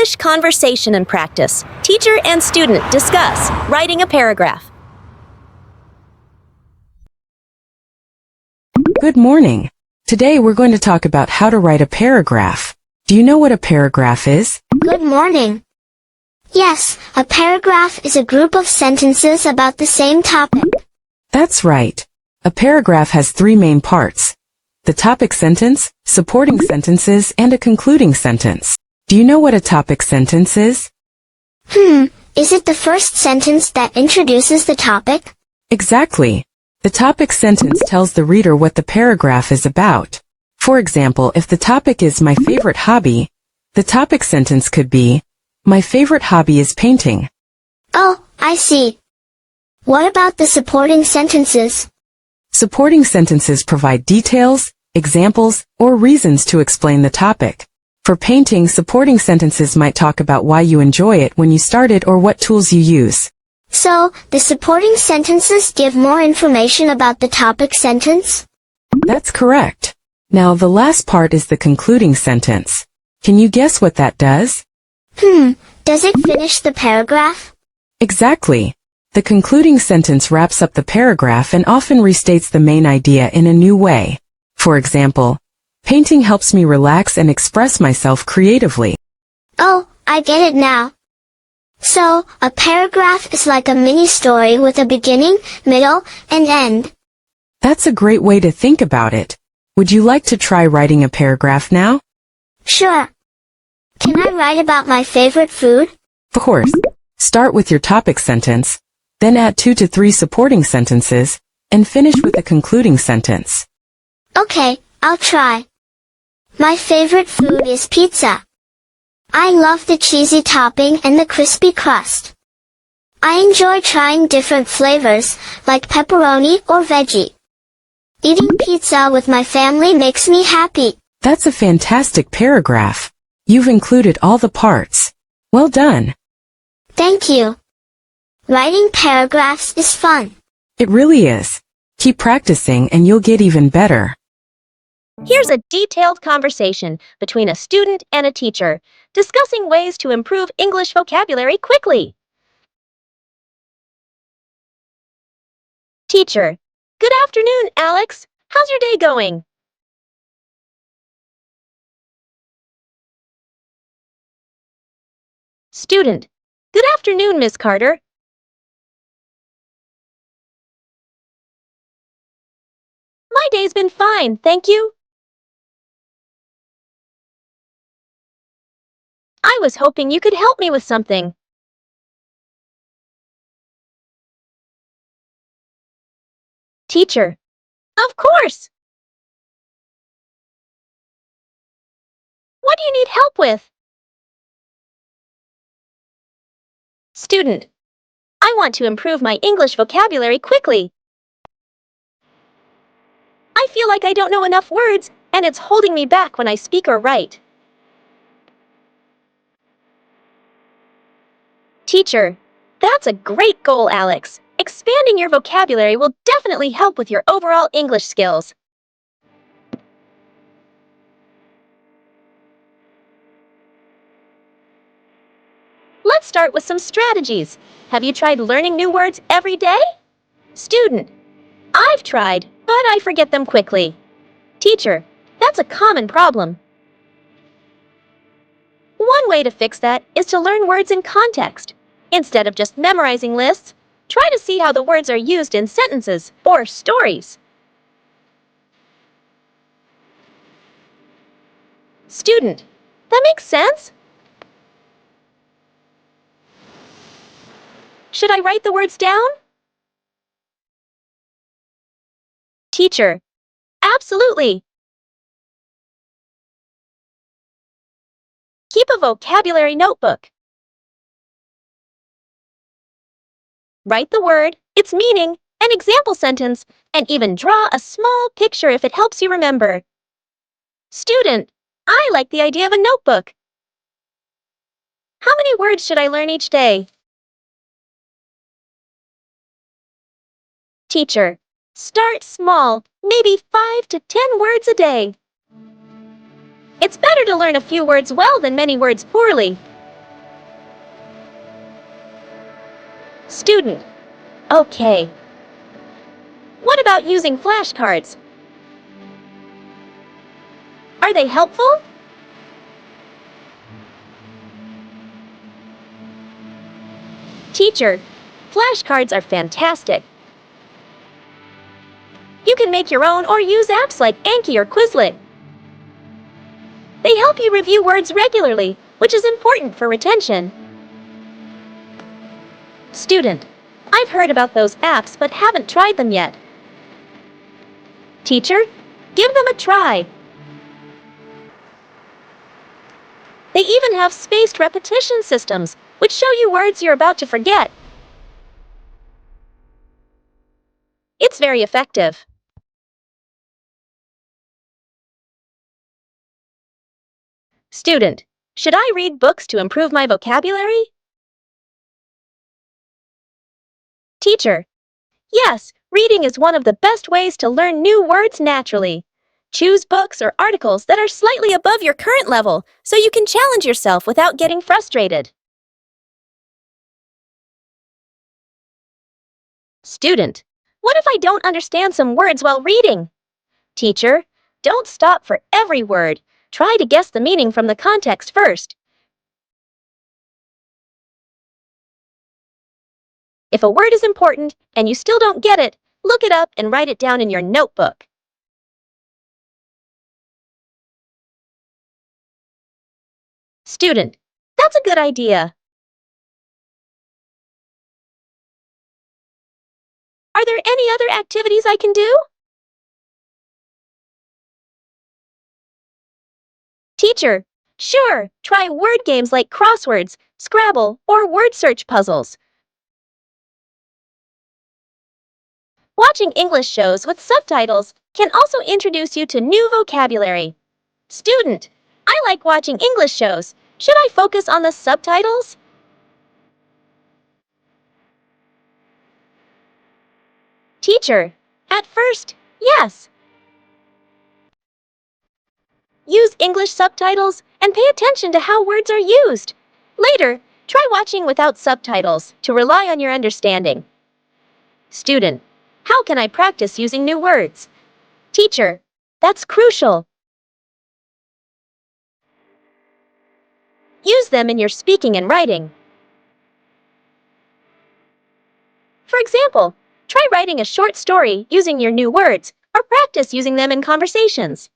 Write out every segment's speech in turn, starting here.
English conversation and practice. Teacher and student discuss writing a paragraph. Good morning. Today we're going to talk about how to write a paragraph. Do you know what a paragraph is? Good morning. Yes, a paragraph is a group of sentences about the same topic. That's right. A paragraph has three main parts: the topic sentence, supporting sentences, and a concluding sentence. Do you know what a topic sentence is? Is it the first sentence that introduces the topic? Exactly. The topic sentence tells the reader what the paragraph is about. For example, if the topic is my favorite hobby, the topic sentence could be, my favorite hobby is painting. Oh, I see. What about the supporting sentences? Supporting sentences provide details, examples, or reasons to explain the topic. For painting, supporting sentences might talk about why you enjoy it when you started or what tools you use. So, the supporting sentences give more information about the topic sentence? That's correct. Now, the last part is the concluding sentence. Can you guess what that does? Does it finish the paragraph? Exactly. The concluding sentence wraps up the paragraph and often restates the main idea in a new way. For example, painting helps me relax and express myself creatively. Oh, I get it now. So, a paragraph is like a mini-story with a beginning, middle, and end. That's a great way to think about it. Would you like to try writing a paragraph now? Sure. Can I write about my favorite food? Of course. Start with your topic sentence, then add 2 to 3 supporting sentences, and finish with a concluding sentence. Okay, I'll try. My favorite food is pizza. I love the cheesy topping and the crispy crust. I enjoy trying different flavors, like pepperoni or veggie. Eating pizza with my family makes me happy. That's a fantastic paragraph. You've included all the parts. Well done. Thank you. Writing paragraphs is fun. It really is. Keep practicing and you'll get even better. Here's a detailed conversation between a student and a teacher, discussing ways to improve English vocabulary quickly. Teacher: Good afternoon, Alex. How's your day going? Student: Good afternoon, Miss Carter. My day's been fine, thank you. I was hoping you could help me with something. Teacher: Of course. What do you need help with? Student: I want to improve my English vocabulary quickly. I feel like I don't know enough words, and it's holding me back when I speak or write. Teacher: That's a great goal, Alex. Expanding your vocabulary will definitely help with your overall English skills. Let's start with some strategies. Have you tried learning new words every day? Student: I've tried, but I forget them quickly. Teacher: That's a common problem. One way to fix that is to learn words in context. Instead of just memorizing lists, try to see how the words are used in sentences or stories. Student: That makes sense. Should I write the words down? Teacher: Absolutely. Keep a vocabulary notebook. Write the word, its meaning, an example sentence, and even draw a small picture if it helps you remember. Student: I like the idea of a notebook. How many words should I learn each day? Teacher: Start small, maybe 5 to 10 words a day. It's better to learn a few words well than many words poorly. Student. Okay. What about using flashcards? Are they helpful? Teacher, flashcards are fantastic. You can make your own or use apps like Anki or Quizlet. They help you review words regularly, which is important for retention. Student, I've heard about those apps but haven't tried them yet. Teacher, give them a try. They even have spaced repetition systems, which show you words you're about to forget. It's very effective. Student, should I read books to improve my vocabulary? Teacher, yes, reading is one of the best ways to learn new words naturally. Choose books or articles that are slightly above your current level so you can challenge yourself without getting frustrated. Student, what if I don't understand some words while reading? Teacher, don't stop for every word. Try to guess the meaning from the context first. If a word is important and you still don't get it, look it up and write it down in your notebook. Student, that's a good idea. Are there any other activities I can do? Teacher, sure, try word games like crosswords, Scrabble, or word search puzzles. Watching English shows with subtitles can also introduce you to new vocabulary. Student, I like watching English shows. Should I focus on the subtitles? Teacher, at first, yes. Use English subtitles and pay attention to how words are used. Later, try watching without subtitles to rely on your understanding. Student, how can I practice using new words? Teacher, that's crucial. Use them in your speaking and writing. For example, try writing a short story using your new words or practice using them in conversations.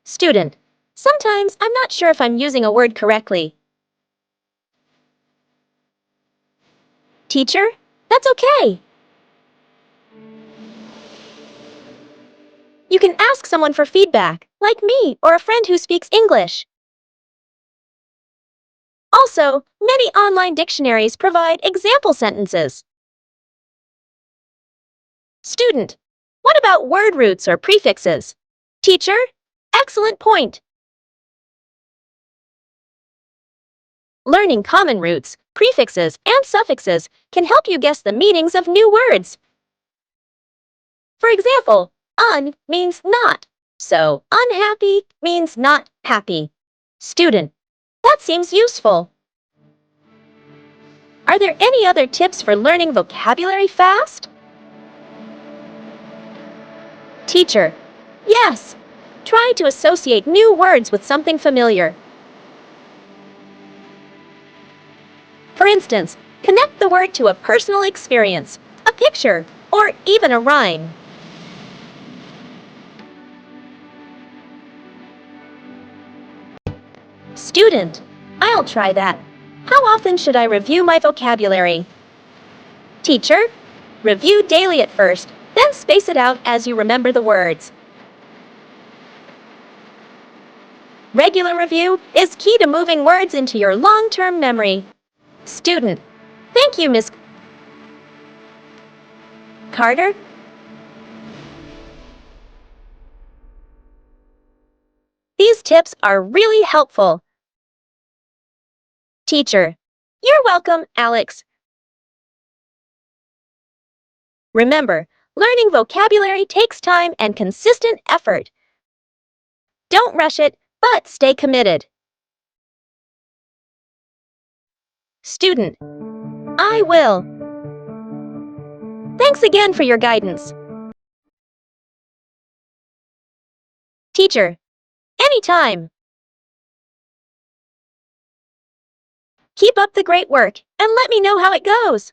Student, sometimes I'm not sure if I'm using a word correctly. Teacher, that's okay. You can ask someone for feedback, like me or a friend who speaks English. Also, many online dictionaries provide example sentences. Student, what about word roots or prefixes? Teacher, excellent point. Learning common roots, prefixes, and suffixes can help you guess the meanings of new words. For example, un means not, so unhappy means not happy. Student, that seems useful. Are there any other tips for learning vocabulary fast? Teacher, yes. Try to associate new words with something familiar. For instance, connect the word to a personal experience, a picture, or even a rhyme. Student, I'll try that. How often should I review my vocabulary? Teacher, review daily at first, then space it out as you remember the words. Regular review is key to moving words into your long-term memory. Student, thank you, Miss Carter. These tips are really helpful. Teacher, you're welcome, Alex. Remember, learning vocabulary takes time and consistent effort. Don't rush it, but stay committed. Student, I will. Thanks again for your guidance. Teacher, anytime. Keep up the great work, and let me know how it goes.